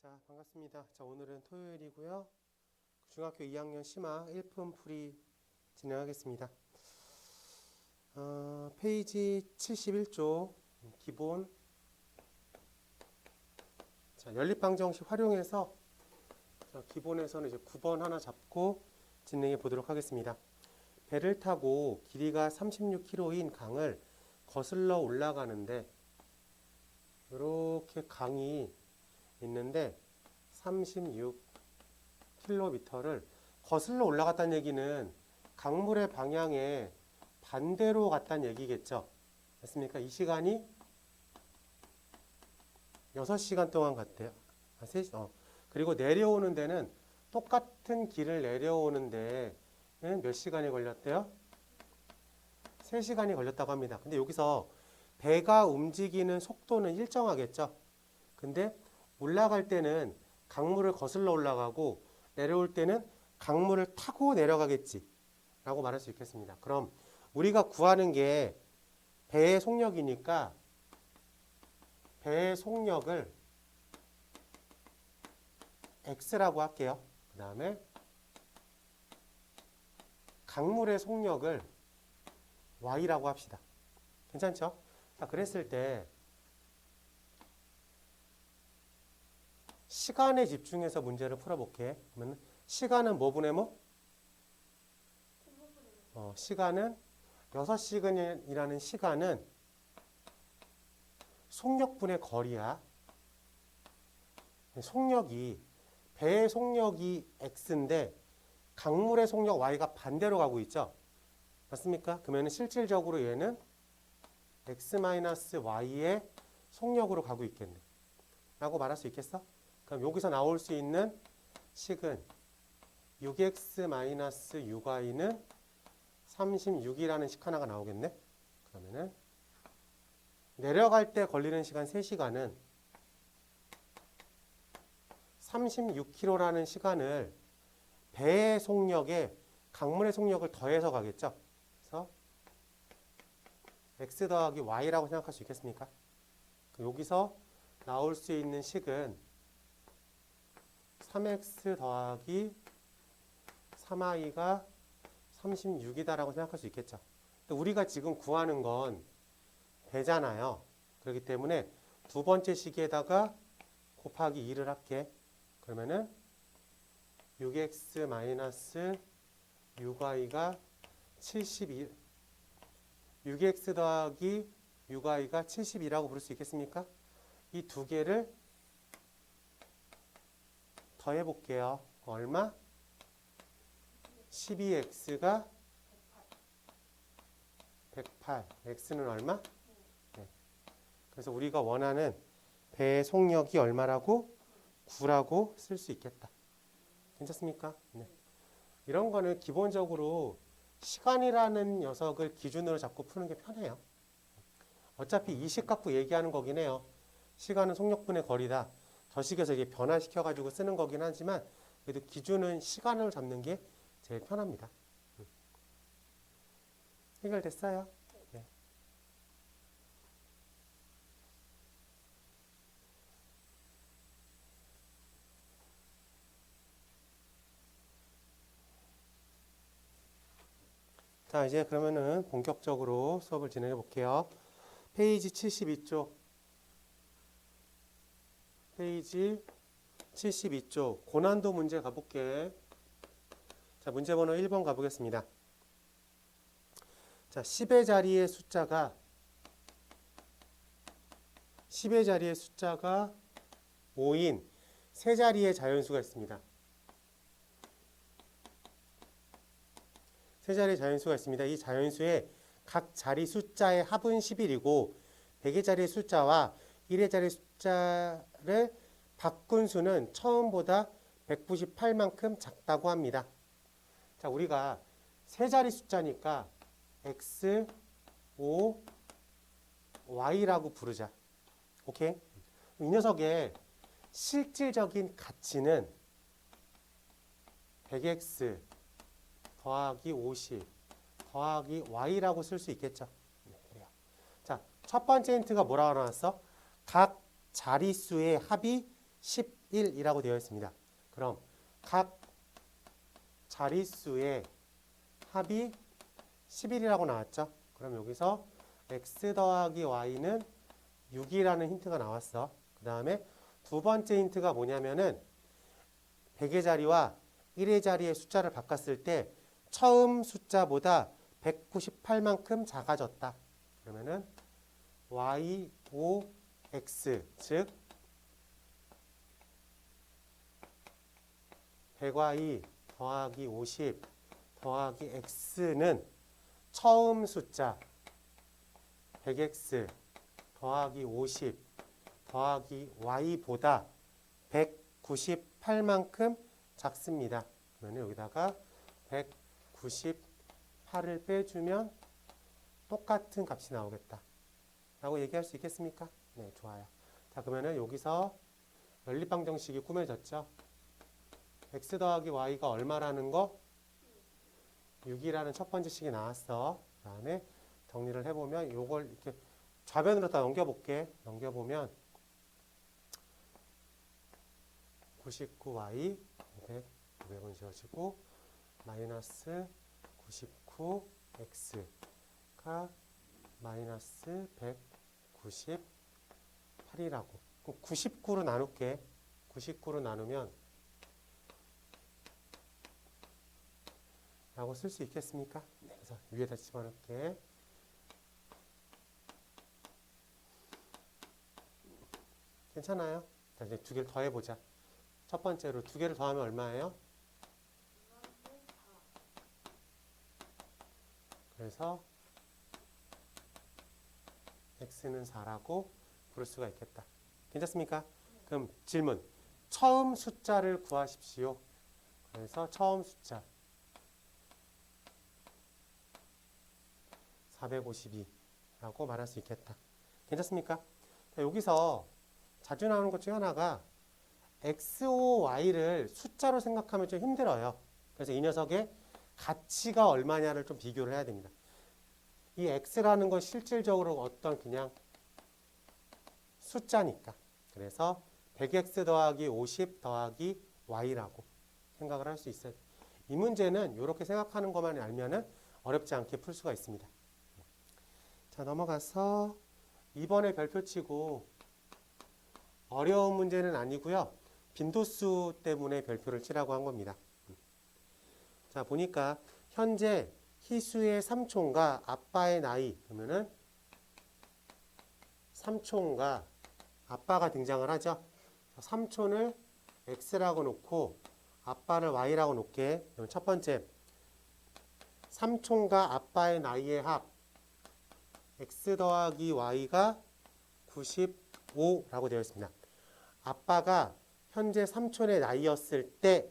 자, 반갑습니다. 자, 오늘은 토요일이고요. 중학교 2학년 심화 1품 풀이 진행하겠습니다. 페이지 71쪽 기본. 자, 연립방정식 활용해서 기본에서는 이제 9번 하나 잡고 진행해 보도록 하겠습니다. 배를 타고 길이가 36km인 강을 거슬러 올라가는데 이렇게 강이 있는데 36km를 거슬러 올라갔다는 얘기는 강물의 방향에 반대로 갔다는 얘기겠죠. 맞습니까? 이 시간이 6시간 동안 갔대요. 그리고 내려오는 데는 똑같은 길을 내려오는데 몇 시간이 걸렸대요? 3시간이 걸렸다고 합니다. 근데 여기서 배가 움직이는 속도는 일정하겠죠. 근데 올라갈 때는 강물을 거슬러 올라가고 내려올 때는 강물을 타고 내려가겠지 라고 말할 수 있겠습니다. 그럼 우리가 구하는 게 배의 속력이니까 배의 속력을 x라고 할게요. 그 다음에 강물의 속력을 y라고 합시다. 괜찮죠? 자, 그랬을 때 시간에 집중해서 문제를 풀어볼게. 그러면 시간은 뭐 분의 뭐? 시간은 6시간이라는 시간은 속력분의 거리야. 속력이 배의 속력이 x인데 강물의 속력 y가 반대로 가고 있죠. 맞습니까? 그러면 실질적으로 얘는 x-y의 속력으로 가고 있겠네. 라고 말할 수 있겠어? 그럼 여기서 나올 수 있는 식은 6x-6y는 36이라는 식 하나가 나오겠네. 그러면은 내려갈 때 걸리는 시간 3시간은 36km라는 시간을 배의 속력에 강물의 속력을 더해서 가겠죠. 그래서 x 더하기 y라고 생각할 수 있겠습니까? 여기서 나올 수 있는 식은 3x 더하기 3y가 36이다라고 생각할 수 있겠죠. 근데 우리가 지금 구하는 건 배잖아요. 그렇기 때문에 두 번째 식에다가 곱하기 2를 할게. 그러면은 6x-6y가 72, 6x 더하기 6y가 72라고 부를 수 있겠습니까? 이 두 개를 더해 볼게요. 얼마? 12x가 108. x는 얼마? 네. 그래서 우리가 원하는 배의 속력이 얼마라고? 9라고 쓸 수 있겠다. 괜찮습니까? 네. 이런 거는 기본적으로 시간이라는 녀석을 기준으로 잡고 푸는 게 편해요. 어차피 이 식 갖고 얘기하는 거긴 해요. 시간은 속력분의 거리다. 저 식에서 이게 변화시켜가지고 쓰는 거긴 하지만 그래도 기준은 시간을 잡는 게 제일 편합니다. 해결됐어요? 네. 자, 이제 그러면은 본격적으로 수업을 진행해 볼게요. 페이지 72쪽. 페이지 72쪽. 고난도 문제 가볼게. 자, 문제 번호 1번 가보겠습니다. 자, 10의 자리의 숫자가 5인 세 자리의 자연수가 있습니다. 세 자리의 자연수가 있습니다. 이 자연수의 각 자리 숫자의 합은 11이고 100의 자리의 숫자와 1의 자리 숫자를 바꾼 수는 처음보다 198만큼 작다고 합니다. 자, 우리가 세 자리 숫자니까 x, o, y라고 부르자. 오케이? 이 녀석의 실질적인 가치는 100x 더하기 50 더하기 y라고 쓸 수 있겠죠. 네, 그래요. 자, 첫 번째 힌트가 뭐라고 나왔어? 각 자릿수의 합이 11이라고 되어 있습니다. 그럼 각 자릿수의 합이 11이라고 나왔죠. 그럼 여기서 x 더하기 y는 6이라는 힌트가 나왔어. 그 다음에 두 번째 힌트가 뭐냐면은 100의 자리와 1의 자리의 숫자를 바꿨을 때 처음 숫자보다 198만큼 작아졌다. 그러면은 y5x 즉 100y 더하기 50 더하기 x는 처음 숫자 100x 더하기 50 더하기 y보다 198만큼 작습니다. 그러면 여기다가 198을 빼주면 똑같은 값이 나오겠다. 라고 얘기할 수 있겠습니까? 네, 좋아요. 자, 그러면 여기서 연립방정식이 꾸며졌죠. x 더하기 y가 얼마라는 거? 6이라는 첫 번째 식이 나왔어. 그 다음에 정리를 해보면 요걸 이렇게 좌변으로 다 넘겨볼게. 넘겨보면 99y 200은 지워지고 마이너스 99x가 마이너스 198이라고. 99로 나눌게. 99로 나누면 라고 쓸 수 있겠습니까? 네, 그래서 위에다 집어넣을게. 괜찮아요? 자, 이제 두 개를 더해보자. 첫 번째로 두 개를 더하면 얼마예요? 그래서 x는 4라고 부를 수가 있겠다. 괜찮습니까? 그럼 질문. 처음 숫자를 구하십시오. 그래서 처음 숫자 452라고 말할 수 있겠다. 괜찮습니까? 자, 여기서 자주 나오는 것 중에 하나가 XOY를 숫자로 생각하면 좀 힘들어요. 그래서 이 녀석의 가치가 얼마냐를 좀 비교를 해야 됩니다. 이 X라는 건 실질적으로 어떤 그냥 숫자니까. 그래서 100X 더하기 50 더하기 Y라고 생각을 할 수 있어요. 이 문제는 이렇게 생각하는 것만 알면은 어렵지 않게 풀 수가 있습니다. 자, 넘어가서 이번에 별표치고 어려운 문제는 아니고요. 빈도수 때문에 별표를 치라고 한 겁니다. 자, 보니까 현재 희수의 삼촌과 아빠의 나이 그러면은 삼촌과 아빠가 등장을 하죠. 삼촌을 x라고 놓고 아빠를 y라고 놓게. 그럼 첫 번째 삼촌과 아빠의 나이의 합 x 더하기 y가 95라고 되어 있습니다. 아빠가 현재 삼촌의 나이였을 때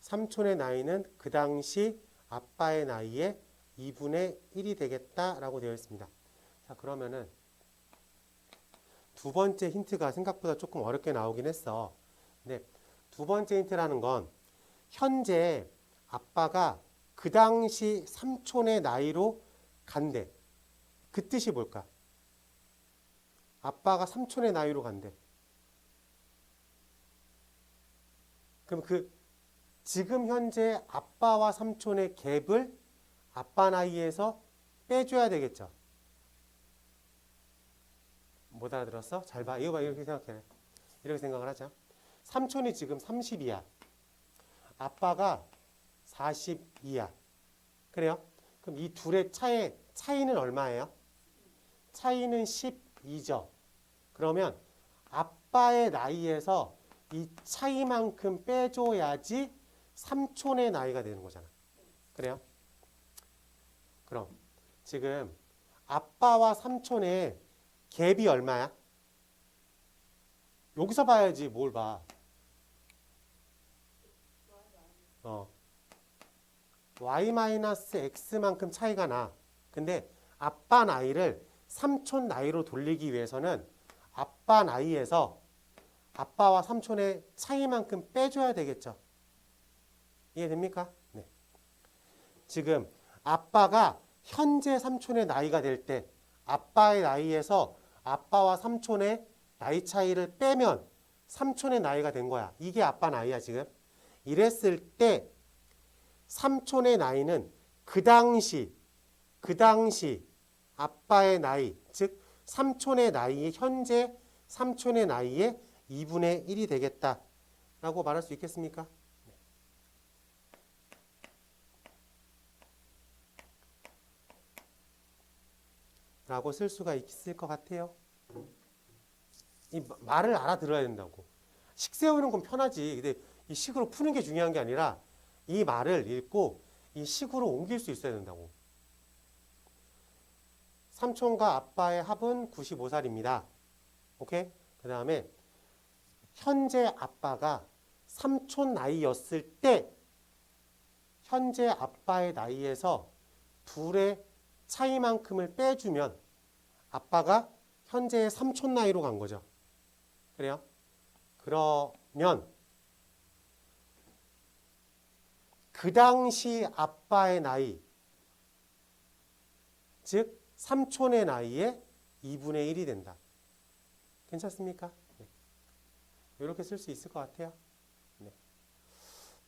삼촌의 나이는 그 당시 아빠의 나이의 2분의 1이 되겠다라고 되어 있습니다. 자, 그러면은 두 번째 힌트가 생각보다 조금 어렵게 나오긴 했어. 근데 두 번째 힌트라는 건 현재 아빠가 그 당시 삼촌의 나이로 간대. 그 뜻이 뭘까? 아빠가 삼촌의 나이로 간대. 그럼 그 지금 현재 아빠와 삼촌의 갭을 아빠 나이에서 빼줘야 되겠죠. 못 알아들었어? 잘 봐. 이거 봐. 이렇게 생각해. 이렇게 생각을 하자. 삼촌이 지금 30이야. 아빠가 42야. 그래요? 그럼 이 둘의 차이는 얼마예요? 차이는 12죠. 그러면 아빠의 나이에서 이 차이만큼 빼줘야지 삼촌의 나이가 되는 거잖아. 그래요? 그럼 지금 아빠와 삼촌의 갭이 얼마야? 여기서 봐야지 뭘 봐. y-x만큼 차이가 나. 근데 아빠 나이를 삼촌 나이로 돌리기 위해서는 아빠 나이에서 아빠와 삼촌의 차이만큼 빼줘야 되겠죠. 이해됩니까? 네. 지금 아빠가 현재 삼촌의 나이가 될 때 아빠의 나이에서 아빠와 삼촌의 나이 차이를 빼면 삼촌의 나이가 된 거야. 이게 아빠 나이야 지금. 이랬을 때 삼촌의 나이는 그 당시 아빠의 나이, 즉 삼촌의 나이의 현재 삼촌의 나이의 2분의 1이 되겠다라고 말할 수 있겠습니까? 라고 쓸 수가 있을 것 같아요. 이 말을 알아들어야 된다고. 식 세우는 건 편하지. 근데 이 식으로 푸는 게 중요한 게 아니라 이 말을 읽고 이 식으로 옮길 수 있어야 된다고. 삼촌과 아빠의 합은 95살입니다. 오케이? 그 다음에 현재 아빠가 삼촌 나이였을 때 현재 아빠의 나이에서 둘의 차이만큼을 빼주면 아빠가 현재의 삼촌 나이로 간 거죠. 그래요? 그러면 그 당시 아빠의 나이, 즉 삼촌의 나이의 2분의 1이 된다. 괜찮습니까? 네. 이렇게 쓸 수 있을 것 같아요. 네.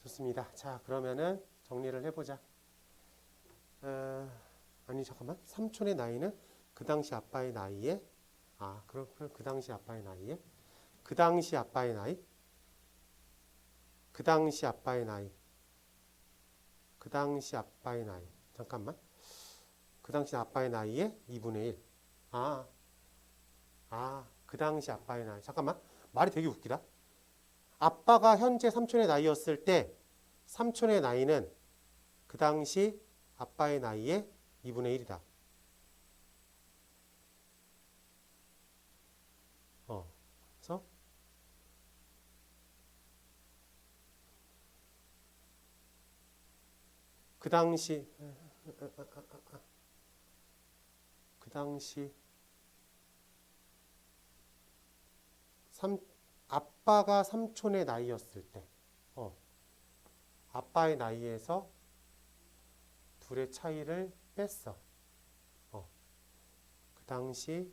좋습니다. 자, 그러면은 정리를 해보자. 아니 잠깐만. 삼촌의 나이는 그 당시 아빠의 나이에 그럼 그 당시 아빠의 나이에 그 당시 아빠의 나이 그 당시 아빠의 나이 그 당시 아빠의 나이 잠깐만. 그 당시 아빠의 나이에 2분의 1. 그 당시 아빠의 나이. 잠깐만. 말이 되게 웃기다. 아빠가 현재 삼촌의 나이였을 때 삼촌의 나이는 그 당시 아빠의 나이의 2분의 1이다. 그래서 그 당시 아빠가 삼촌의 나이였을 때 아빠의 나이에서 둘의 차이를 뺐어. 그 당시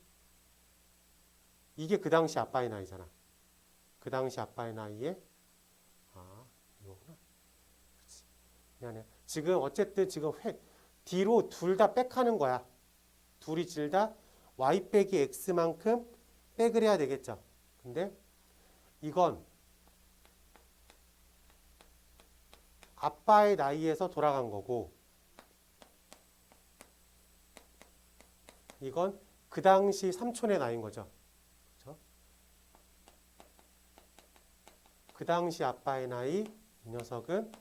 이게 그 당시 아빠의 나이잖아. 그 당시 아빠의 나이에 이거구나. 그렇지. 미안해. 지금 어쨌든 지금 뒤로 둘 다 빽하는 거야. 둘이 둘 다 y 빼기 x만큼 빽을 해야 되겠죠. 근데 이건 아빠의 나이에서 돌아간 거고 이건 그 당시 삼촌의 나이인 거죠. 그렇죠? 그 당시 아빠의 나이, 이 녀석은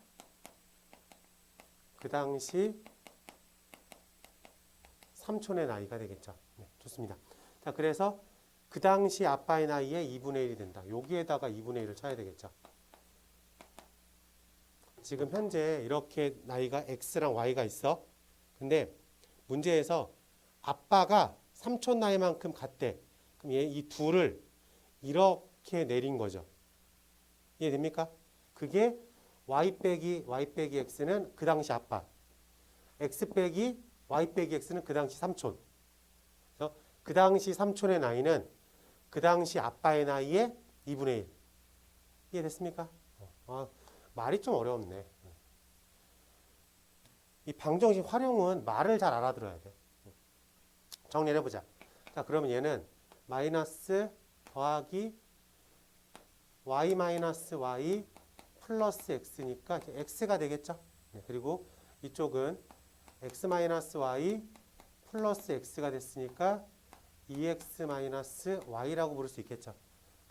그 당시 삼촌의 나이가 되겠죠. 네, 좋습니다. 자, 그래서 그 당시 아빠의 나이에 2분의 1이 된다. 여기에다가 2분의 1을 쳐야 되겠죠. 지금 현재 이렇게 나이가 x랑 y가 있어. 근데 문제에서 아빠가 삼촌 나이만큼 같대. 그럼 이 둘을 이렇게 내린 거죠. 이해됩니까? 그게 y 빼기 x는 그 당시 아빠. x 빼기 y 빼기 x는 그 당시 삼촌. 그래서 그 당시 삼촌의 나이는 그 당시 아빠의 나이의 2분의 1. 이해됐습니까? 말이 좀 어려웠네. 이 방정식 활용은 말을 잘 알아들어야 돼. 정리를 해보자. 자, 그러면 얘는 마이너스 더하기 y 마이너스 y 플러스 x니까 x가 되겠죠. 네, 그리고 이쪽은 x 마이너스 y 플러스 x가 됐으니까 2x 마이너스 y라고 부를 수 있겠죠.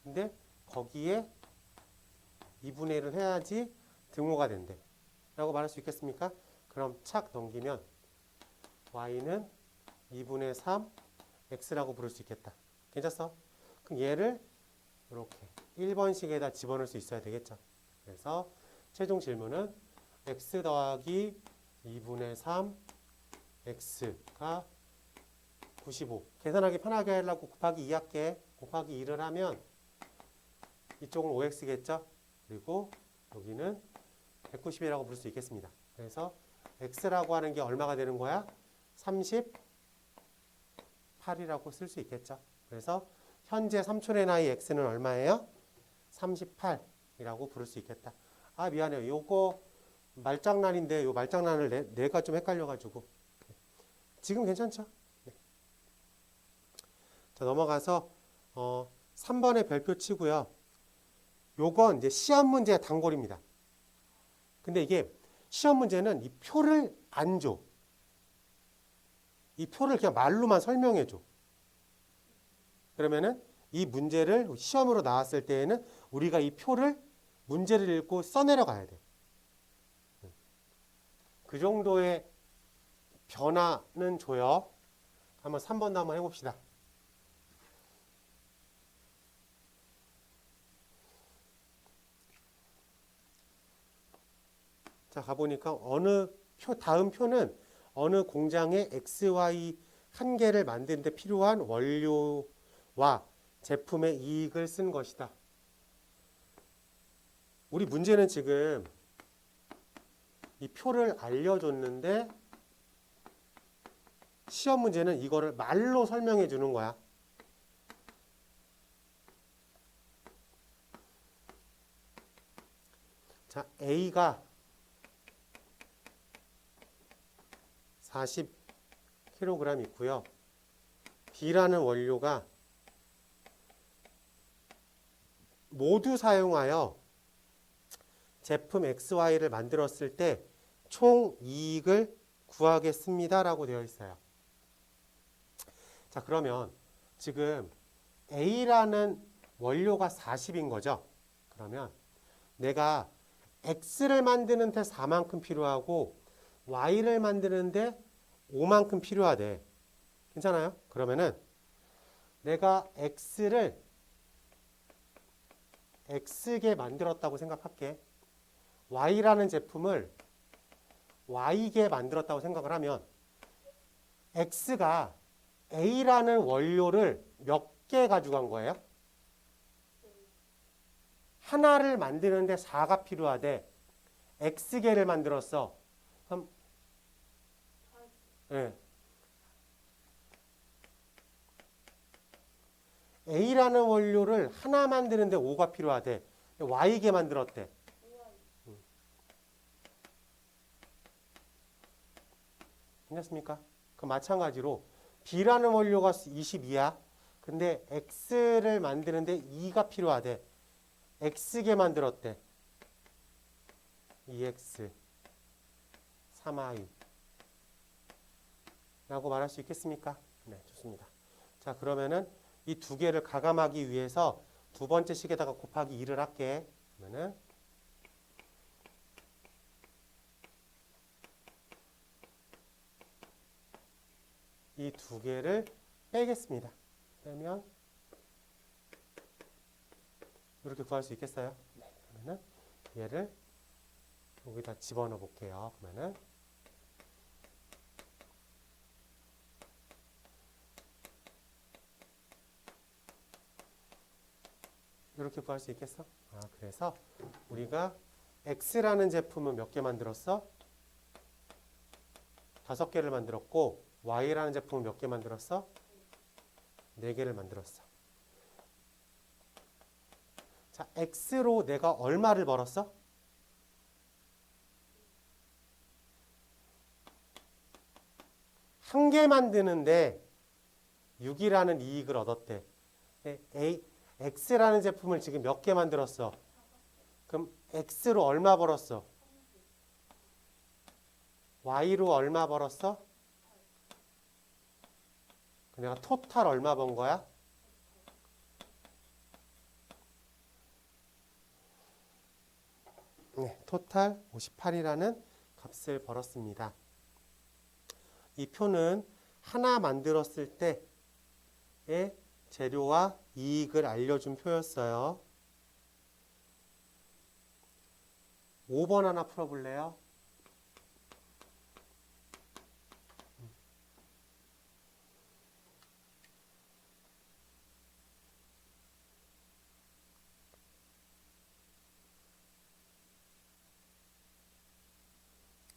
근데 거기에 2분의 1을 해야지 등호가 된대. 라고 말할 수 있겠습니까? 그럼 착 넘기면 y는 2분의 3 x라고 부를 수 있겠다. 괜찮어? 그럼 얘를 이렇게 1번식에다 집어넣을 수 있어야 되겠죠. 그래서 최종 질문은 x 더하기 2분의 3 x가 95. 계산하기 편하게 하려고 곱하기 2 할게. 곱하기 2를 하면 이쪽은 5x겠죠. 그리고 여기는 190이라고 부를 수 있겠습니다. 그래서 x라고 하는 게 얼마가 되는 거야? 38이라고 쓸 수 있겠죠. 그래서 현재 삼촌의 나이 x는 얼마예요? 38이라고 부를 수 있겠다. 아, 미안해요. 요거 말장난인데 요 말장난을 내가 좀 헷갈려가지고. 지금 괜찮죠? 네. 자, 넘어가서 3번의 별표 치고요. 요건 이제 시험 문제의 단골입니다. 근데 이게 시험 문제는 이 표를 안 줘. 이 표를 그냥 말로만 설명해 줘. 그러면은 이 문제를 시험으로 나왔을 때에는 우리가 이 표를 문제를 읽고 써내려 가야 돼. 그 정도의 변화는 줘요. 한번 3번도 한번 해봅시다. 자, 가보니까 다음 표는 어느 공장에 XY 한 개를 만드는 데 필요한 원료와 제품의 이익을 쓴 것이다. 우리 문제는 지금 이 표를 알려줬는데 시험 문제는 이거를 말로 설명해 주는 거야. 자, A가 40kg 있고요. B라는 원료가 모두 사용하여 제품 XY를 만들었을 때 총 이익을 구하겠습니다. 라고 되어 있어요. 자, 그러면 지금 A라는 원료가 40인 거죠. 그러면 내가 X를 만드는 데 4만큼 필요하고 Y를 만드는 데 5만큼 필요하대. 괜찮아요? 그러면은 내가 X를 X개 만들었다고 생각할게. Y라는 제품을 Y개 만들었다고 생각을 하면 X가 A라는 원료를 몇 개 가져간 거예요? 하나를 만드는데 4가 필요하대. X개를 만들었어. 그럼 네. A라는 원료를 하나 만드는데 5가 필요하대. Y개 만들었대. 괜찮습니까? 그럼 마찬가지로 B라는 원료가 22야. 근데 X를 만드는데 2가 필요하대. X개 만들었대. 2X 3Y 라고 말할 수 있겠습니까? 네, 좋습니다. 자, 그러면은 이 두 개를 가감하기 위해서 두 번째 식에다가 곱하기 2를 할게. 그러면은 이 두 개를 빼겠습니다. 빼면 이렇게 구할 수 있겠어요? 네, 그러면은 얘를 여기다 집어넣어 볼게요. 그러면은 이렇게 구할 수 있겠어? 아, 그래서 우리가 X라는 제품은 몇 개 만들었어? 5개를 만들었고 Y라는 제품은 몇 개 만들었어? 4개를 만들었어. 자, X로 내가 얼마를 벌었어? 한 개 만드는데 6이라는 이익을 얻었대. X라는 제품을 지금 몇 개 만들었어? 그럼 X로 얼마 벌었어? Y로 얼마 벌었어? 내가 토탈 얼마 번 거야? 네, 토탈 58이라는 값을 벌었습니다. 이 표는 하나 만들었을 때의 재료와 이익을 알려준 표였어요. 5번 하나 풀어볼래요?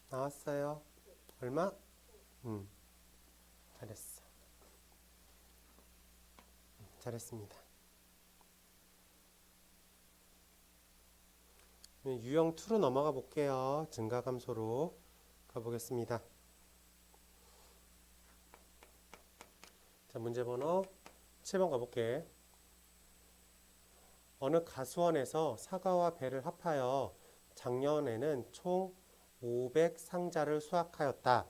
나왔어요. 얼마? 잘했어. 잘했습니다. 유형 2로 넘어가 볼게요. 증가감소로 가보겠습니다. 자, 문제 번호 7번 가볼게. 어느 가수원에서 사과와 배를 합하여 작년에는 총 500상자를 수확하였다.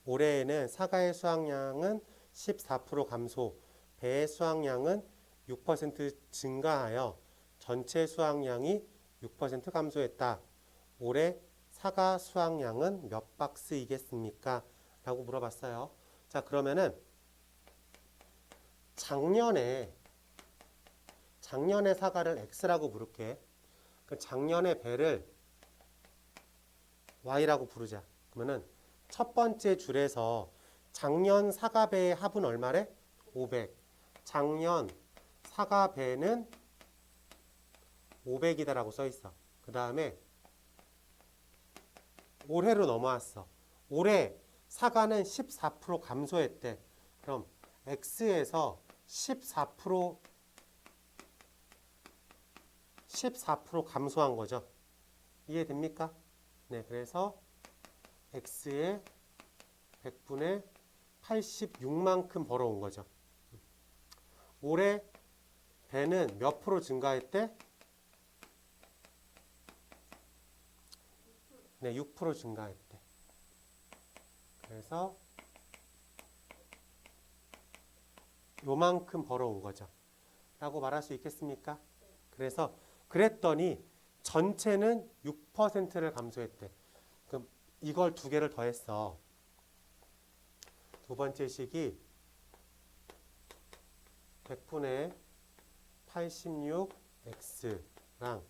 올해에는 사과의 수확량은 14% 감소, 배의 수확량은 6% 증가하여 전체 수확량이 6% 감소했다. 올해 사과 수확량은 몇 박스이겠습니까? 라고 물어봤어요. 자, 그러면은 작년에 사과를 X라고 부를게. 그 작년의 배를 Y라고 부르자. 그러면은 첫 번째 줄에서 작년 사과배의 합은 얼마래? 500. 작년 사과배는 500이다라고 써 있어. 그 다음에 올해로 넘어왔어. 올해 사과는 14% 감소했대. 그럼 X에서 14% 감소한 거죠. 이해됩니까? 네, 그래서 X의 100분의 86만큼 벌어온 거죠. 올해 배는 몇 프로 증가했대? 네, 6% 증가했대. 그래서 요만큼 벌어온 거죠. 라고 말할 수 있겠습니까? 그래서 그랬더니 전체는 6%를 감소했대. 그럼 이걸 두 개를 더했어. 두 번째 식이 100분의 86x랑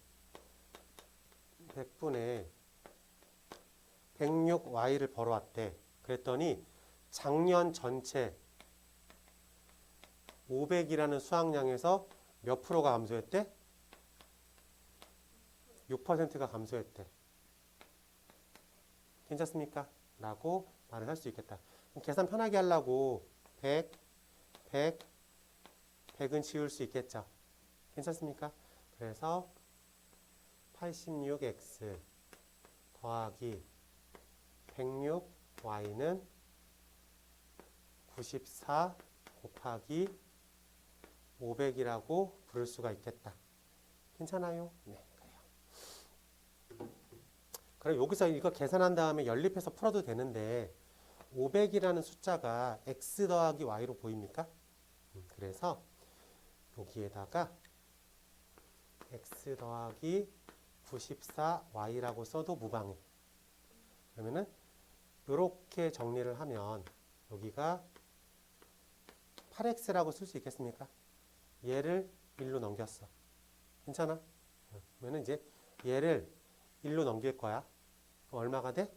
100분의 106y를 벌어왔대. 그랬더니 작년 전체 500이라는 수확량에서 몇 프로가 감소했대? 6%가 감소했대. 괜찮습니까? 라고 말을 할 수 있겠다. 계산 편하게 하려고 100, 100은 지울 수 있겠죠. 괜찮습니까? 그래서 86x 더하기 106y는 94 곱하기 500이라고 부를 수가 있겠다. 괜찮아요? 네, 그래요. 그럼 여기서 이거 계산한 다음에 연립해서 풀어도 되는데 500이라는 숫자가 x 더하기 y로 보입니까? 그래서 여기에다가 x 더하기 94y라고 써도 무방해. 그러면은 이렇게 정리를 하면 여기가 8x라고 쓸 수 있겠습니까? 얘를 1로 넘겼어. 괜찮아? 그러면 이제 얘를 1로 넘길 거야. 얼마가 돼?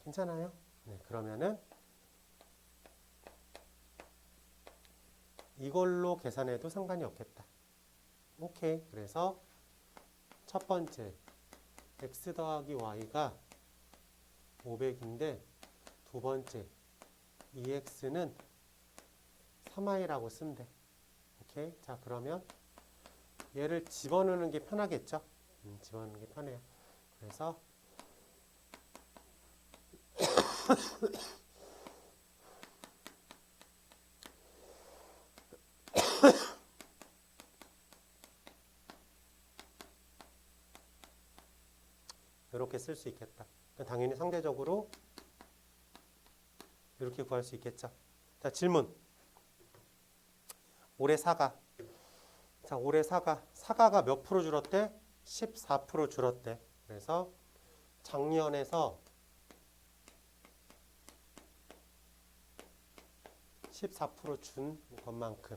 괜찮아요? 네, 그러면은 이걸로 계산해도 상관이 없겠다. 오케이. 그래서 첫 번째 x 더하기 y가 500인데 두 번째 2x는 3y라고 쓰면 돼. 오케이. 자, 그러면 얘를 집어넣는 게 편하겠죠? 집어넣는 게 편해요. 그래서 이렇게 쓸 수 있겠다. 당연히 상대적으로 이렇게 구할 수 있겠죠. 자, 질문. 올해 사과. 자, 올해 사과가 몇 프로 줄었대? 14% 줄었대. 그래서 작년에서 14% 준 것만큼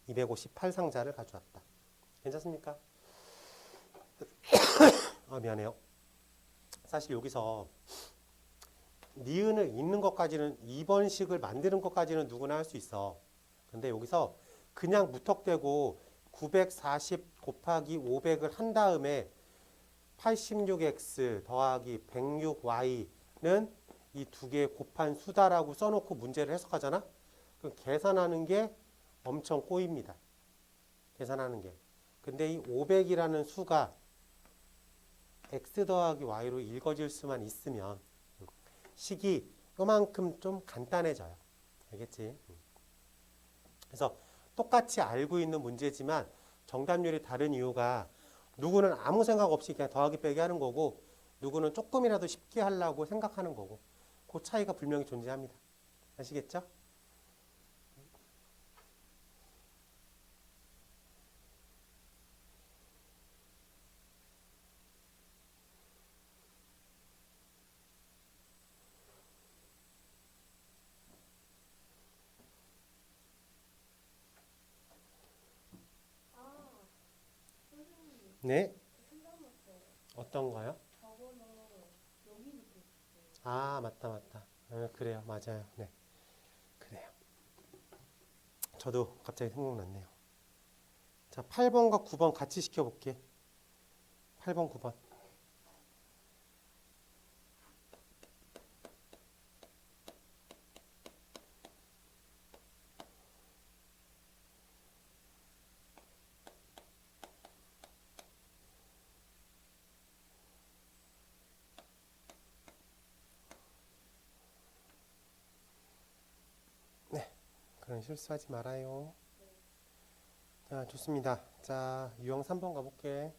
(258상자를) 가져왔다. 괜찮습니까? 미안해요. 사실 여기서 니은을 읽는 것까지는 2번식을 만드는 것까지는 누구나 할 수 있어. 근데 여기서 그냥 무턱대고 940 곱하기 500을 한 다음에 86x 더하기 106y는 이 두 개 곱한 수다라고 써놓고 문제를 해석하잖아? 그럼 계산하는 게 엄청 꼬입니다. 계산하는 게. 근데 이 500이라는 수가 x 더하기 y로 읽어질 수만 있으면 식이 요만큼 좀 간단해져요. 알겠지? 그래서 똑같이 알고 있는 문제지만 정답률이 다른 이유가 누구는 아무 생각 없이 그냥 더하기 빼기 하는 거고 누구는 조금이라도 쉽게 하려고 생각하는 거고 그 차이가 분명히 존재합니다. 아시겠죠? 아, 선생님, 네. 생각났어요. 어떤 거요? 저번에 여기부터 있었어요. 아, 맞다. 그래요. 맞아요. 네. 그래요. 저도 갑자기 생각났네요. 자, 8번과 9번 같이 시켜볼게. 8번, 9번. 그런 실수하지 말아요. 자, 좋습니다. 자, 유형 3번 가볼게.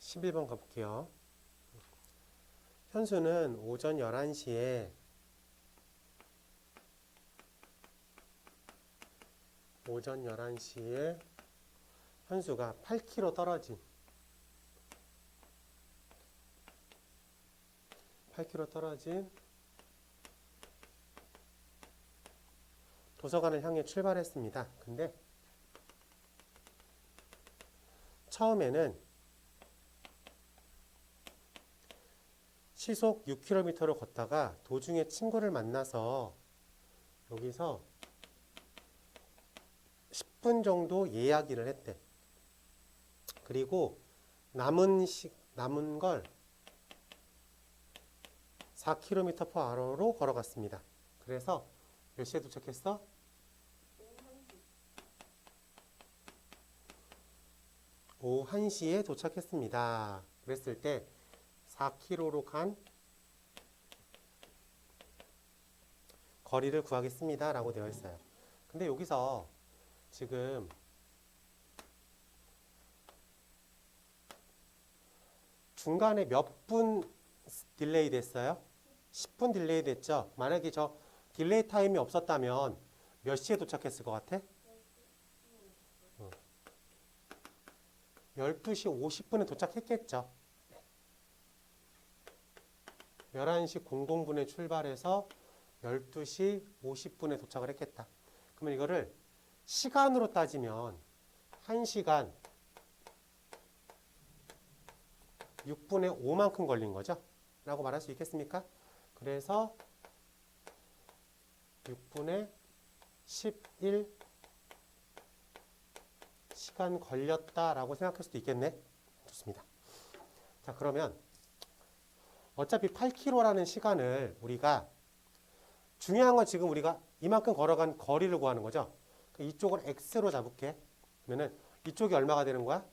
11번 가볼게요. 현수는 오전 11시에 현수가 8km 떨어진 도서관을 향해 출발했습니다. 근데 처음에는 시속 6km를 걷다가 도중에 친구를 만나서 여기서 10분 정도 예약일을 했대. 그리고 남은 걸 4km/h로 걸어갔습니다. 그래서 몇 시에 도착했어? 오후 1시에 도착했습니다. 그랬을 때 4km로 간 거리를 구하겠습니다. 라고 되어 있어요. 근데 여기서 지금 중간에 몇 분 딜레이 됐어요? 10분 딜레이 됐죠? 만약에 저 딜레이 타임이 없었다면 몇 시에 도착했을 것 같아? 12시 50분에 도착했겠죠. 11시 00분에 출발해서 12시 50분에 도착을 했겠다. 그러면 이거를 시간으로 따지면 1시간 6분의 5만큼 걸린 거죠. 라고 말할 수 있겠습니까? 그래서 6분의 11 시간 걸렸다라고 생각할 수도 있겠네. 좋습니다. 자, 그러면 어차피 8km라는 시간을 우리가 중요한 건 지금 우리가 이만큼 걸어간 거리를 구하는 거죠. 이쪽을 x로 잡을게. 그러면은 이쪽이 얼마가 되는 거야?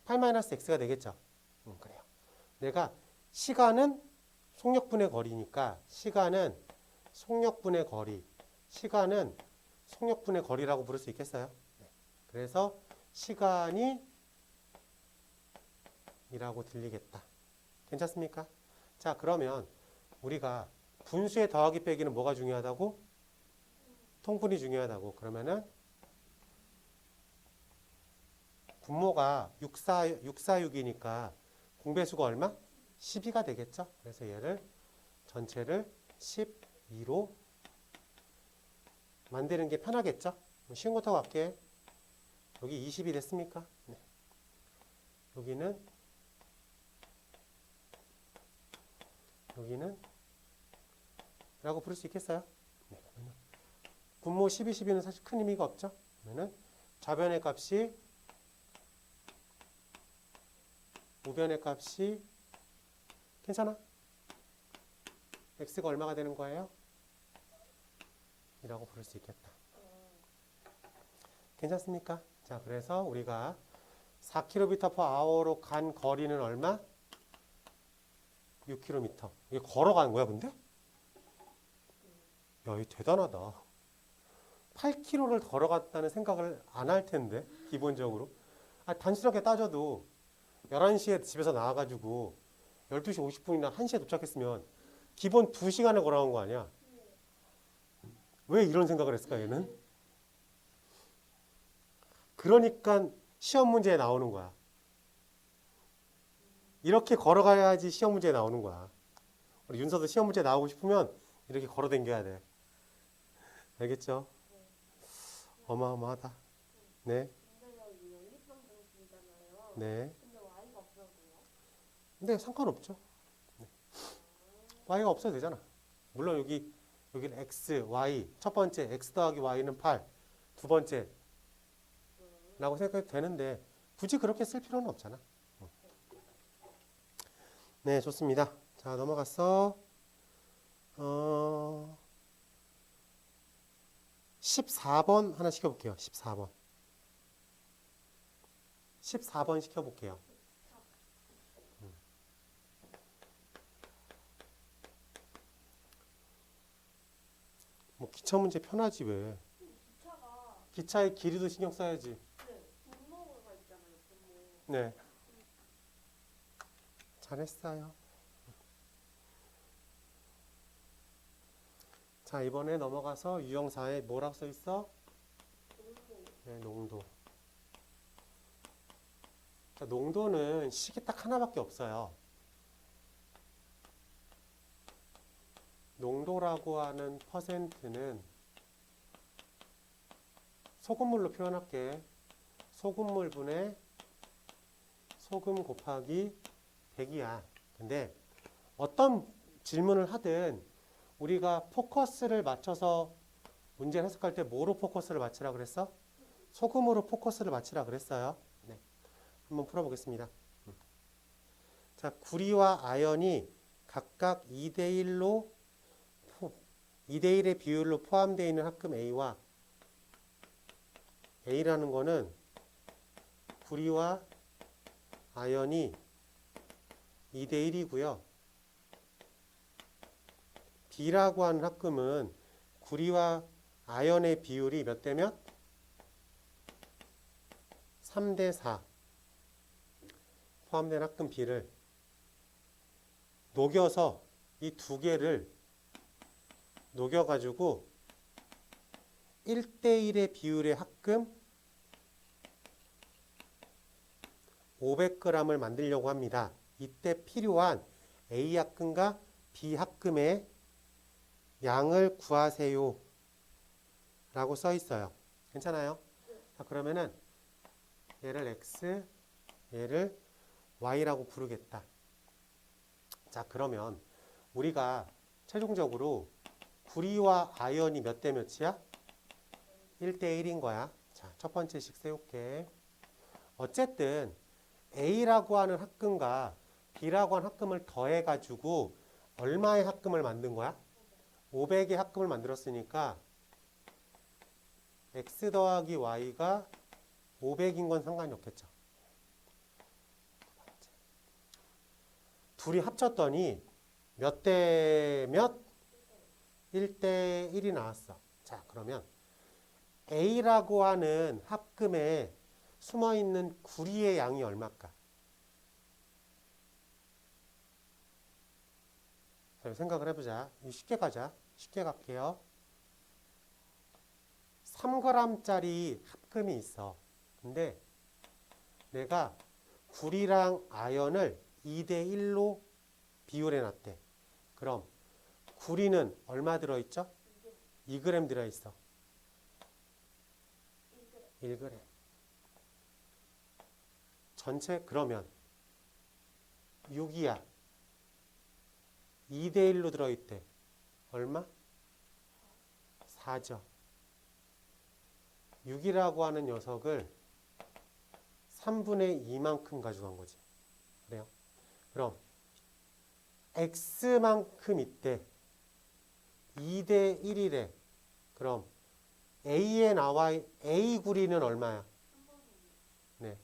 8-x가 되겠죠. 그래요. 내가 시간은 속력분의 거리니까 시간은 속력분의 거리, 시간은 속력분의 거리라고 부를 수 있겠어요? 네. 그래서 시간이 이라고 들리겠다. 괜찮습니까? 자, 그러면 우리가 분수의 더하기 빼기는 뭐가 중요하다고? 통분이 중요하다고. 그러면은 분모가 646이니까 공배수가 얼마? 12가 되겠죠? 그래서 얘를 전체를 12로 만드는 게 편하겠죠? 쉬운 거부터 갈게. 여기 20이 됐습니까? 네. 여기는 라고 부를 수 있겠어요? 네. 분모 12, 12는 사실 큰 의미가 없죠. 그러면은 좌변의 값이 우변의 값이 괜찮아? x가 얼마가 되는 거예요? 이라고 부를 수 있겠다. 괜찮습니까? 자, 그래서 우리가 4km/h로 간 거리는 얼마? 6km. 이게 걸어가는 거야, 근데? 야, 이거 대단하다. 8km를 걸어갔다는 생각을 안 할 텐데, 기본적으로. 단순하게 따져도 11시에 집에서 나와가지고 12시 50분이나 1시에 도착했으면 기본 2시간을 걸어간 거 아니야? 왜 이런 생각을 했을까, 얘는? 그러니까 시험 문제에 나오는 거야. 이렇게 걸어가야지 시험 문제에 나오는 거야. 우리 윤서도 시험 문제 나오고 싶으면 이렇게 걸어 댕겨야 돼. 알겠죠? 어마어마하다. 네. 근데 여기 연립방 정식이잖아요. 네. 근데 Y가 없어도요? 근데 상관없죠. 네. y가 없어도 되잖아. 물론 여기는 x, y. 첫 번째 x 더하기 y는 8. 두 번째 라고 생각해도 되는데 굳이 그렇게 쓸 필요는 없잖아. 네, 좋습니다. 자, 넘어가서 14번 하나 시켜볼게요. 14번. 14번 시켜볼게요. 뭐 기차 문제 편하지 왜? 기차가 기차의 길이도 신경 써야지. 분모가 있잖아요. 분모. 네. 잘했어요. 자, 이번에 넘어가서 유형사에 뭐라고 써 있어? 농도. 네, 농도. 자, 농도는 식이 딱 하나밖에 없어요. 농도라고 하는 퍼센트는 소금물로 표현할게. 소금물분의 소금 곱하기 100이야. 근데 어떤 질문을 하든 우리가 포커스를 맞춰서 문제를 해석할 때 뭐로 포커스를 맞추라 그랬어? 소금으로 포커스를 맞추라 그랬어요. 네. 한번 풀어보겠습니다. 자, 구리와 아연이 각각 2대1로 2대1의 비율로 포함되어 있는 합금 A와 A라는 거는 구리와 아연이 2대1이고요. B라고 하는 합금은 구리와 아연의 비율이 몇 대 몇? 3대 4 포함된 합금 B를 녹여서 이 두 개를 녹여가지고 1대1의 비율의 합금 500g을 만들려고 합니다. 이때 필요한 A 합금과 B 합금의 양을 구하세요 라고 써 있어요. 괜찮아요? 자, 그러면은 얘를 X, 얘를 Y라고 부르겠다. 자, 그러면 우리가 최종적으로 구리와 아연이 몇 대 몇이야? 1대 1인 거야. 자, 첫 번째씩 세울게. 어쨌든 A라고 하는 합금과 B라고 하는 합금을 더해가지고 얼마의 합금을 만든 거야? 500의 합금을 만들었으니까 X 더하기 Y가 500인 건 상관이 없겠죠. 둘이 합쳤더니 몇 대 몇? 1대 1이 나왔어. 자, 그러면 A라고 하는 합금에 숨어있는 구리의 양이 얼마일까? 자, 생각을 해보자. 쉽게 가자. 쉽게 갈게요. 3g짜리 합금이 있어. 근데 내가 구리랑 아연을 2대 1로 비율해 놨대. 그럼 구리는 얼마 들어있죠? 2g 들어있어. 1g. 전체 그러면 6이야. 2대 1로 들어있대. 얼마? 4죠. 6이라고 하는 녀석을 3분의 2만큼 가져간 거지. 그래요? 그럼 x만큼 있대. 2대 1이래. 그럼 a에 나와 a 구리는 얼마야? 네.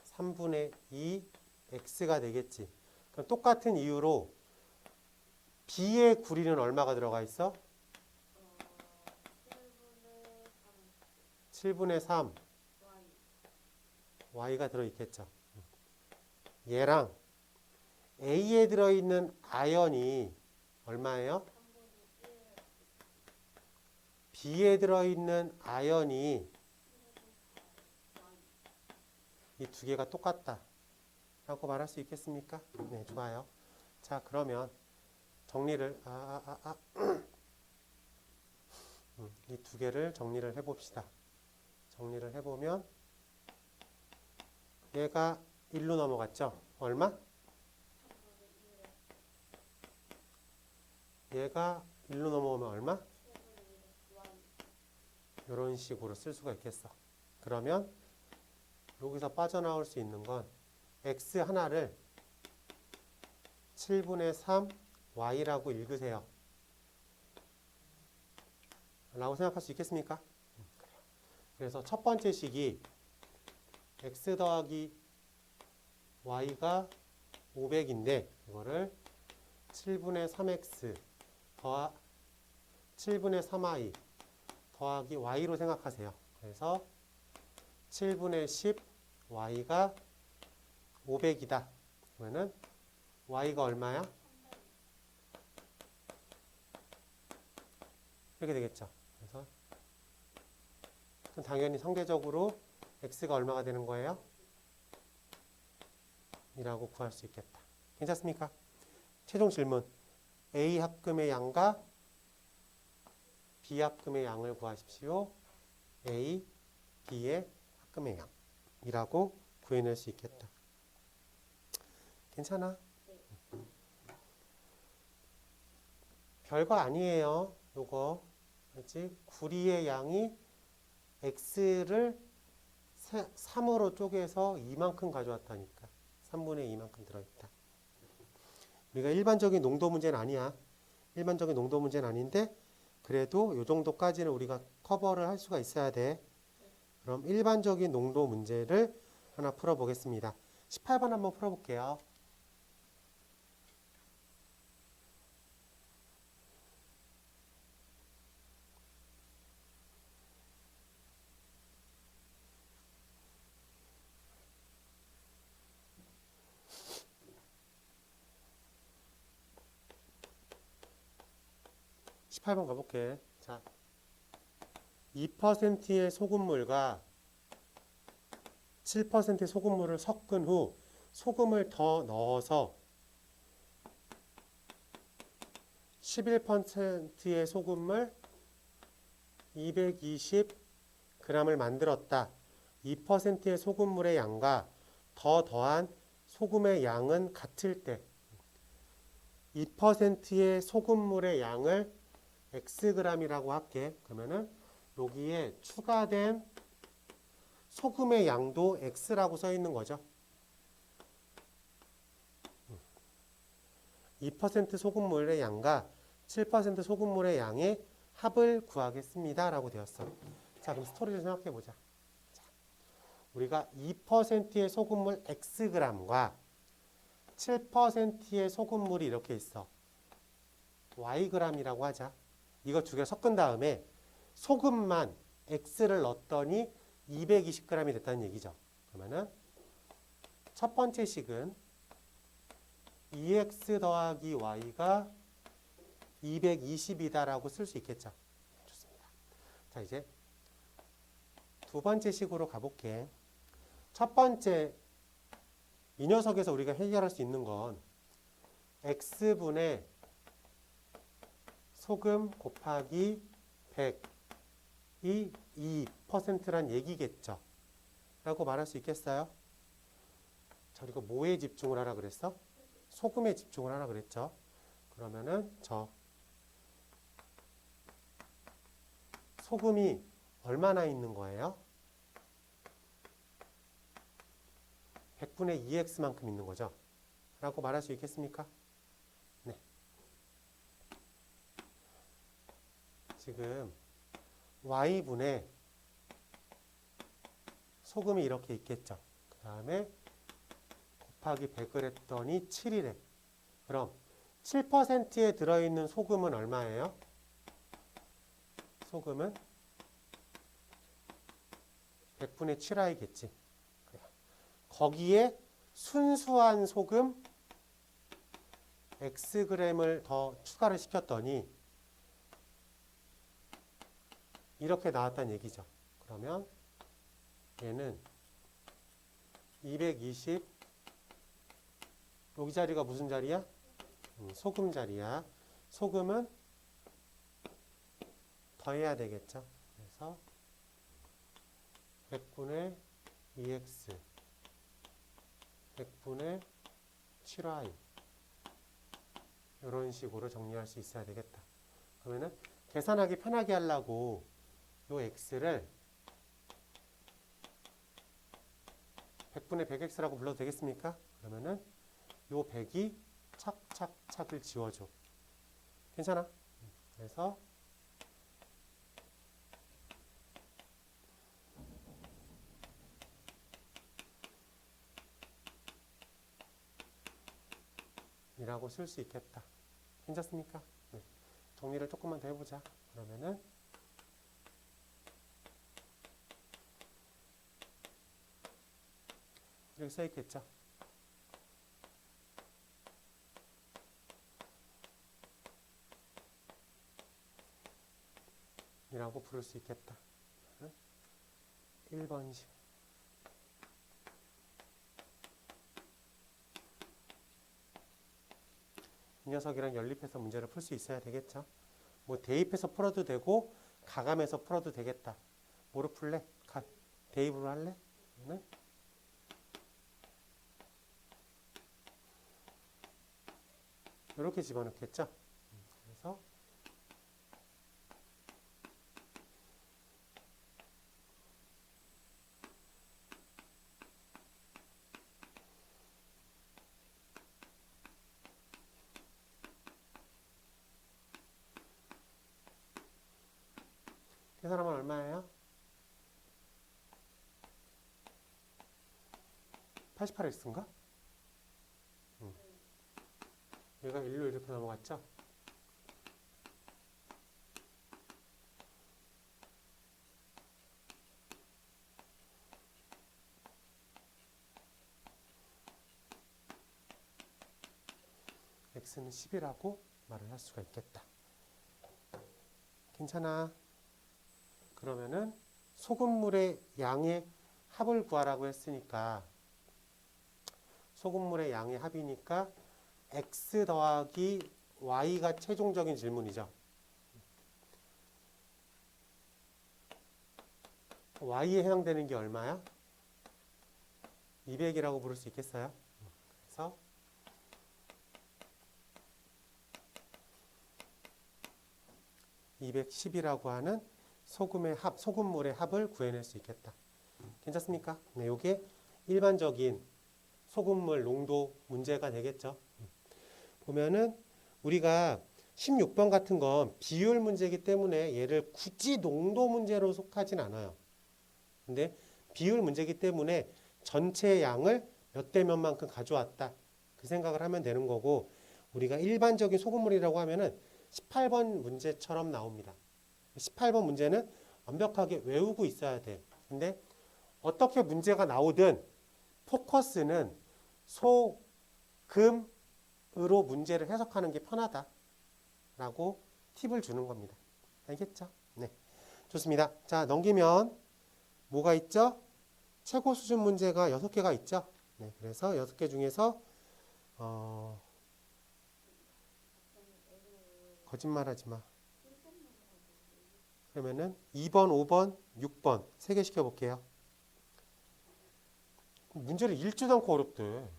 3분의 2 x가 되겠지. 그럼 똑같은 이유로 b의 구리는 얼마가 들어가 있어? 7분의 3 y가 들어있겠죠. 얘랑 a에 들어있는 아연이 얼마예요? b에 들어있는 아연이 이 두 개가 똑같다 라고 말할 수 있겠습니까? 네, 좋아요. 자, 그러면 정리를 이 두 개를 정리를 해봅시다. 정리를 해보면 얘가 1로 넘어갔죠? 얼마? 얘가 1로 넘어오면 얼마? 이런 식으로 쓸 수가 있겠어. 그러면 여기서 빠져나올 수 있는 건 x 하나를 7분의 3 y라고 읽으세요. 라고 생각할 수 있겠습니까? 그래서 첫 번째 식이 x 더하기 y가 500인데 이거를 7분의 3x 더하 7분의 3y 더하기 y로 생각하세요. 그래서 7분의 10 y가 500이다. 그러면은 y가 얼마야? 이렇게 되겠죠. 그래서 당연히 상대적으로 x가 얼마가 되는 거예요? 이라고 구할 수 있겠다. 괜찮습니까? 최종 질문. A 합금의 양과 B 합금의 양을 구하십시오. A, B의 합금의 양이라고 구해낼 수 있겠다. 괜찮아? 별거 아니에요. 요거. 그렇지? 구리의 양이 x를 3으로 쪼개서 이만큼 가져왔다니까. 3분의 2만큼 들어있다. 우리가 일반적인 농도 문제는 아니야. 일반적인 농도 문제는 아닌데 그래도 요 정도까지는 우리가 커버를 할 수가 있어야 돼. 그럼 일반적인 농도 문제를 하나 풀어보겠습니다. 18번 한번 풀어볼게요. (18번) 가볼게. 자, 2%의 소금물과 7%의 소금물을 섞은 후 소금을 더 넣어서 11%의 소금물 220g을 만들었다. 2%의 소금물의 양과 더한 소금의 양은 같을 때 2%의 소금물의 양을 xg이라고 할게. 그러면은 여기에 추가된 소금의 양도 x라고 써 있는 거죠. 2% 소금물의 양과 7% 소금물의 양의 합을 구하겠습니다. 라고 되었어. 자, 그럼 스토리를 생각해 보자. 우리가 2%의 소금물 xg과 7%의 소금물이 이렇게 있어. yg이라고 하자. 이거 두 개 섞은 다음에 소금만 x를 넣었더니 220g이 됐다는 얘기죠. 그러면은 첫 번째 식은 2x 더하기 y가 220이다라고 쓸 수 있겠죠. 좋습니다. 자, 이제 두 번째 식으로 가볼게. 첫 번째 이 녀석에서 우리가 해결할 수 있는 건 x분의 소금 곱하기 100이 2%란 얘기겠죠. 라고 말할 수 있겠어요? 자, 이거 뭐에 집중을 하라 그랬어? 소금에 집중을 하라 그랬죠. 그러면은 저 소금이 얼마나 있는 거예요? 100분의 2x만큼 있는 거죠. 라고 말할 수 있겠습니까? 네. 지금 y분의 소금이 이렇게 있겠죠. 그 다음에 곱하기 100을 했더니 7이래. 그럼 7%에 들어있는 소금은 얼마예요? 소금은 100분의 7i겠지. 거기에 순수한 소금 Xg을 더 추가를 시켰더니 이렇게 나왔다는 얘기죠. 그러면 얘는 220 여기 자리가 무슨 자리야? 소금 자리야. 소금은 더해야 되겠죠. 그래서 100분의 2x 100분의 7y 이런 식으로 정리할 수 있어야 되겠다. 그러면은 계산하기 편하게 하려고 요 x를 100분의 100x라고 불러도 되겠습니까? 그러면은 요 100이 착착착을 지워줘. 괜찮아? 그래서 이라고 쓸 수 있겠다. 괜찮습니까? 네. 정리를 조금만 더 해보자. 그러면은 이렇게 써 있겠죠. 이라고 부를 수 있겠다. 1번식. 이 녀석이랑 연립해서 문제를 풀 수 있어야 되겠죠. 뭐 대입해서 풀어도 되고 가감해서 풀어도 되겠다. 뭐로 풀래? 대입으로 할래? 네? 이렇게 집어넣겠죠. 그래서 계산하면 얼마예요? 88x인가? 얘가 1로 이렇게 넘어갔죠? x는 10이라고 말을 할 수가 있겠다. 괜찮아. 그러면은 소금물의 양의 합을 구하라고 했으니까 소금물의 양의 합이니까 x 더하기 y가 최종적인 질문이죠. y에 해당되는 게 얼마야? 200이라고 부를 수 있겠어요? 그래서 210이라고 하는 소금물의 합을 구해낼 수 있겠다. 괜찮습니까? 네, 이게 일반적인 소금물 농도 문제가 되겠죠. 보면은 우리가 16번 같은 건 비율 문제이기 때문에 얘를 굳이 농도 문제로 속하진 않아요. 근데 비율 문제이기 때문에 전체 양을 몇 대 몇만큼 가져왔다. 그 생각을 하면 되는 거고 우리가 일반적인 소금물이라고 하면은 18번 문제처럼 나옵니다. 18번 문제는 완벽하게 외우고 있어야 돼. 근데 어떻게 문제가 나오든 포커스는 소금으로 문제를 해석하는 게 편하다라고 팁을 주는 겁니다. 알겠죠? 네. 좋습니다. 자, 넘기면 뭐가 있죠? 최고 수준 문제가 6개가 있죠? 네. 그래서 6개 중에서 거짓말하지 마. 그러면은 2번, 5번, 6번 3개 시켜볼게요. 문제를 읽지도 않고 어렵대.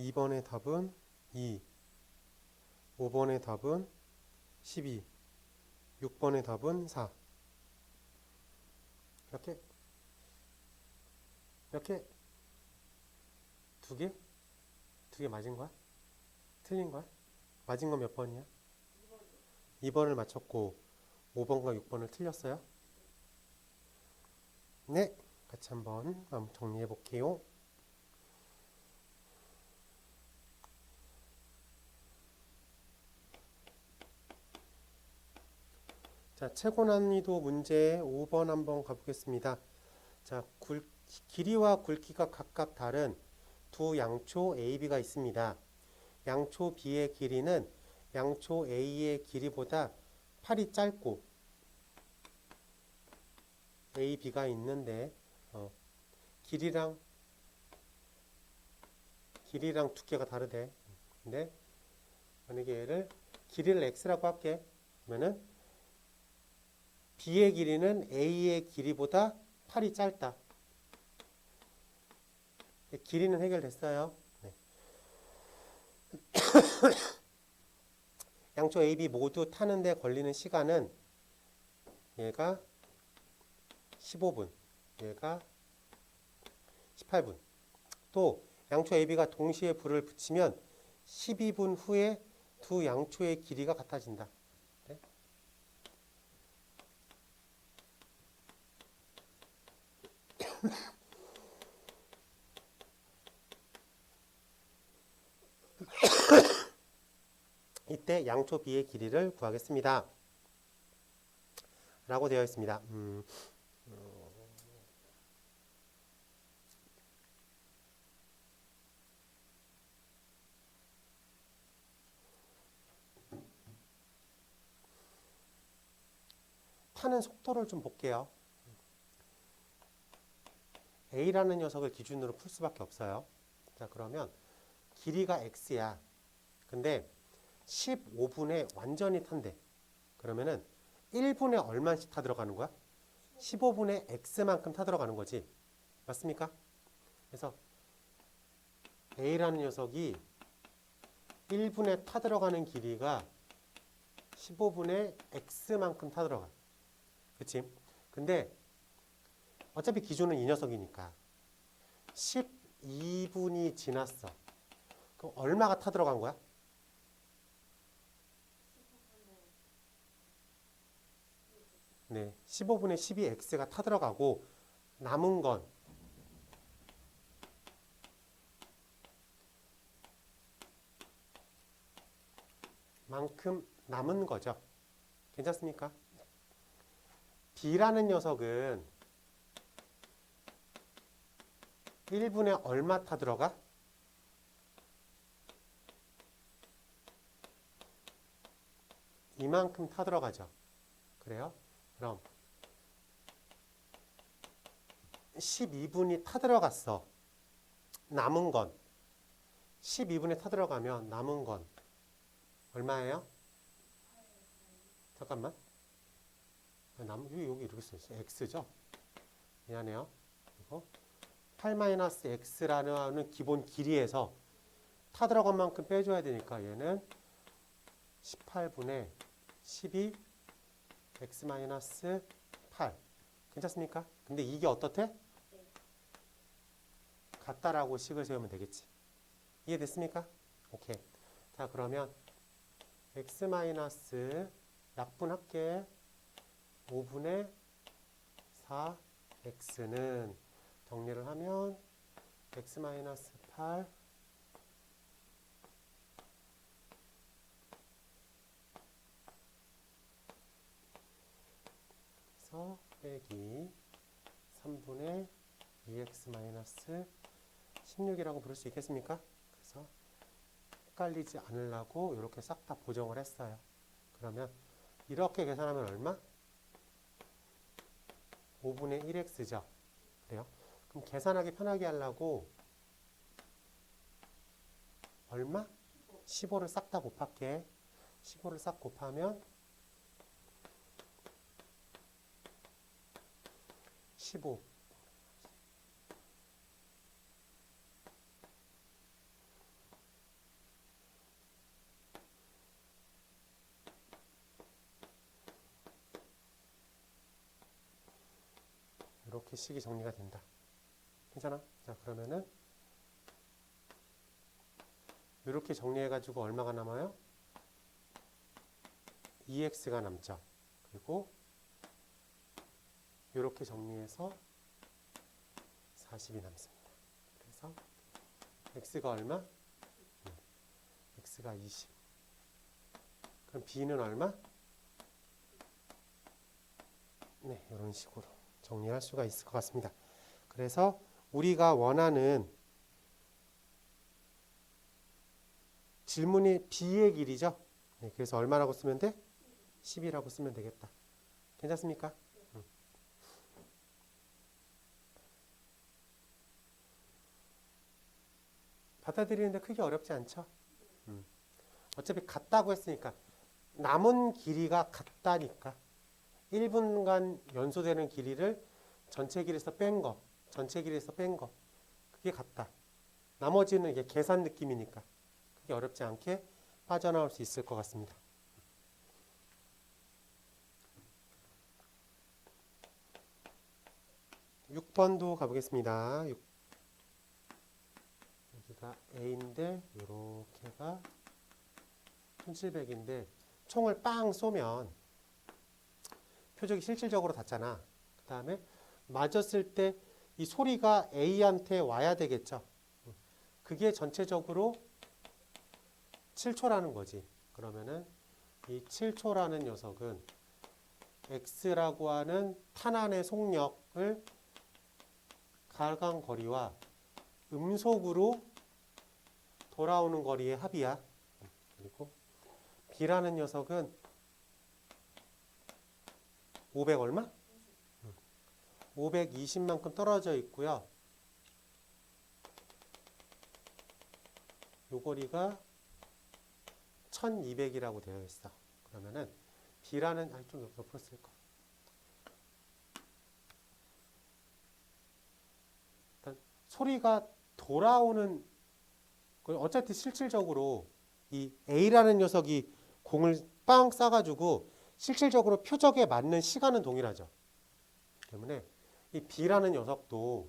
2번의 답은 2, 5번의 답은 12, 6번의 답은 4. 이렇게 이렇게 두 개? 두 개 맞은 거야? 틀린 거야? 맞은 건 몇 번이야? 2번을 맞췄고 5번과 6번을 틀렸어요? 네, 같이 한번 정리해 볼게요. 자, 최고 난이도 문제 5번 한번 가보겠습니다. 자, 길이와 굵기가 각각 다른 두 양초 AB가 있습니다. 양초 B의 길이는 양초 A의 길이보다 팔이 짧고 AB가 있는데 길이랑 두께가 다르대. 근데 만약에 얘를 길이를 X라고 할게. 그러면은 B의 길이는 A의 길이보다 팔이 짧다. 길이는 해결됐어요. 네. 양초 AB 모두 타는데 걸리는 시간은 얘가 15분, 얘가 18분. 또 양초 AB가 동시에 불을 붙이면 12분 후에 두 양초의 길이가 같아진다. 네? 이때 양초 B의 길이를 구하겠습니다. 라고 되어 있습니다. 타는 속도를 좀 볼게요. A라는 녀석을 기준으로 풀 수밖에 없어요. 자, 그러면 길이가 X야. 근데 15분에 완전히 탄대. 그러면은 1분에 얼마씩 타 들어가는 거야? 15분에 X만큼 타 들어가는 거지. 맞습니까? 그래서 A라는 녀석이 1분에 타 들어가는 길이가 15분에 X만큼 타 들어가. 그치? 근데 어차피 기준은 이 녀석이니까 12분이 지났어. 그럼 얼마가 타 들어간 거야? 네, 15분의 12x가 타 들어가고 남은 건 만큼 남은 거죠. 괜찮습니까? B라는 녀석은 1분에 얼마 타 들어가? 이만큼 타 들어가죠. 그래요? 그럼 12분이 타 들어갔어. 남은 건 12분에 타 들어가면 남은 건 얼마예요? 잠깐만. 여기 이렇게 써있어요. x죠? 미안해요. 그리고 8-x라는 기본 길이에서 타 들어간 만큼 빼줘야 되니까 얘는 18분의 12 x-8 괜찮습니까? 근데 이게 어떻대? 네. 같다라고 식을 세우면 되겠지. 이해됐습니까? 오케이. 자, 그러면 x- 약분할게. 5분의 4x는 정리를 하면 x-8 그래서 빼기 3분의 2x-16이라고 부를 수 있겠습니까? 그래서 헷갈리지 않으려고 이렇게 싹 다 보정을 했어요. 그러면 이렇게 계산하면 얼마? 5분의 1x죠. 그래요? 그럼 계산하기 편하게 하려고 얼마? 15를 싹 다 곱할게. 15를 싹 곱하면 15. 이렇게 식이 정리가 된다. 괜찮아? 자, 그러면은 이렇게 정리해가지고 얼마가 남아요? 2x가 남죠. 그리고 이렇게 정리해서 40이 남습니다. 그래서 x가 얼마? x가 20. 그럼 b는 얼마? 네, 이런 식으로 정리할 수가 있을 것 같습니다. 그래서 우리가 원하는 질문이 b의 길이죠. 네, 그래서 얼마라고 쓰면 돼? 10이라고 쓰면 되겠다. 괜찮습니까? 받아들이는데 크게 어렵지 않죠? 어차피 같다고 했으니까 남은 길이가 같다니까 1분간 연소되는 길이를 전체 길이에서 뺀 거, 전체 길이에서 뺀 거 그게 같다. 나머지는 이게 계산 느낌이니까 그게 어렵지 않게 빠져나올 수 있을 것 같습니다. 육 번도 가보겠습니다. 여기가 A인데 이렇게가 1700인데 총을 빵 쏘면 표적이 실질적으로 닿잖아. 그 다음에 맞았을 때 이 소리가 A한테 와야 되겠죠. 그게 전체적으로 7초라는 거지. 그러면은 이 7초라는 녀석은 X라고 하는 탄환의 속력을 가간 거리와 음속으로 돌아오는 거리의 합이야. 그리고 B라는 녀석은 500 얼마? 520만큼 떨어져 있고요. 요 거리가 1200이라고 되어 있어. 그러면은 B라는 좀 옆으로 쓸 거. 일단 소리가 돌아오는 어차피 실질적으로 이 A라는 녀석이 공을 빵 쏴가지고 실질적으로 표적에 맞는 시간은 동일하죠. 때문에 이 B라는 녀석도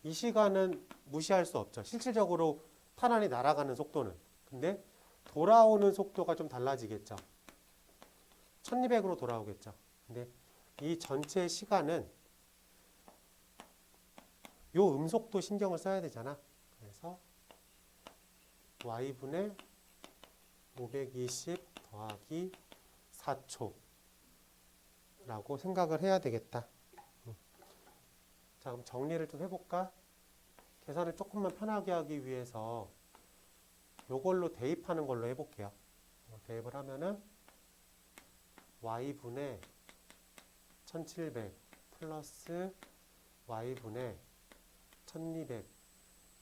이 시간은 무시할 수 없죠. 실질적으로 탄환이 날아가는 속도는. 근데 돌아오는 속도가 좀 달라지겠죠. 1200으로 돌아오겠죠. 근데 이 전체 시간은 요 음속도 신경을 써야 되잖아. 그래서 y분의 520 더하기 4초 라고 생각을 해야 되겠다. 자, 그럼 정리를 좀 해볼까? 계산을 조금만 편하게 하기 위해서 요걸로 대입하는 걸로 해볼게요. 대입을 하면은 y분의 1700 플러스 y분의 1200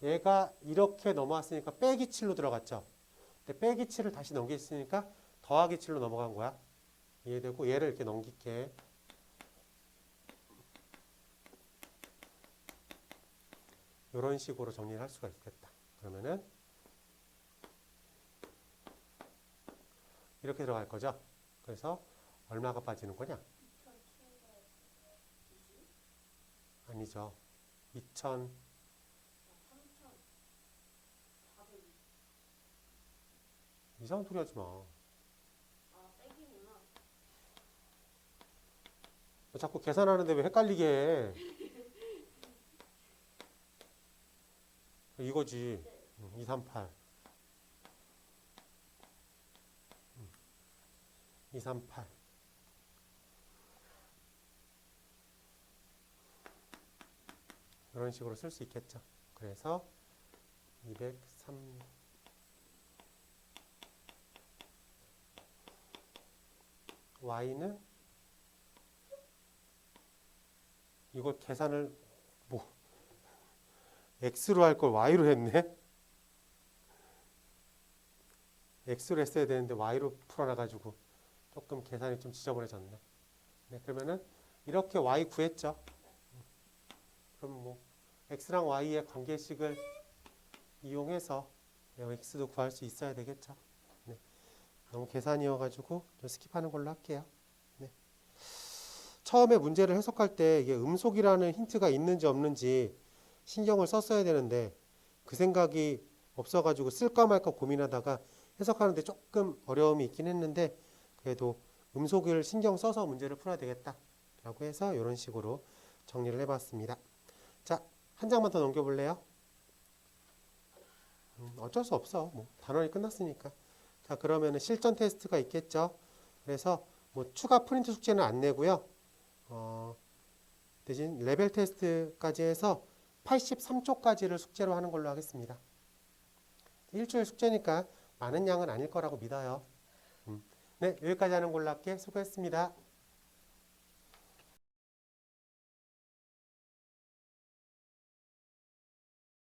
얘가 이렇게 넘어왔으니까 빼기 7로 들어갔죠. 근데 빼기 7을 다시 넘겼으니까 더하기 7로 넘어간 거야. 이해되고 얘를 이렇게 넘길게. 이런 식으로 정리를 할 수가 있겠다. 그러면은 이렇게 들어갈 거죠. 그래서 얼마가 빠지는 거냐? 2720? 아니죠. 2000 3400. 이상한 소리 하지 마. 빼기구나. 자꾸 계산하는데 왜 헷갈리게 해? 이거지. 238. 238. 이런 식으로 쓸 수 있겠죠. 그래서 203 y는 이걸 계산을 뭐 x로 할 걸 y로 했네. x로 했어야 되는데 y로 풀어놔가지고 조금 계산이 좀 지저분해졌네. 네, 그러면은 이렇게 y 구했죠. 그럼 뭐 x랑 y의 관계식을 이용해서 x도 구할 수 있어야 되겠죠. 네, 너무 계산이어가지고 좀 스킵하는 걸로 할게요. 네. 처음에 문제를 해석할 때 이게 음속이라는 힌트가 있는지 없는지 신경을 썼어야 되는데 그 생각이 없어가지고 쓸까 말까 고민하다가 해석하는데 조금 어려움이 있긴 했는데 그래도 음속을 신경 써서 문제를 풀어야 되겠다라고 해서 이런 식으로 정리를 해봤습니다. 자, 한 장만 더 넘겨볼래요? 어쩔 수 없어. 뭐 단원이 끝났으니까. 자, 그러면은 실전 테스트가 있겠죠. 그래서 뭐 추가 프린트 숙제는 안 내고요. 대신 레벨 테스트까지 해서 83쪽까지를 숙제로 하는 걸로 하겠습니다. 일주일 숙제니까 많은 양은 아닐 거라고 믿어요. 네, 여기까지 하는 걸로 할게. 수고했습니다.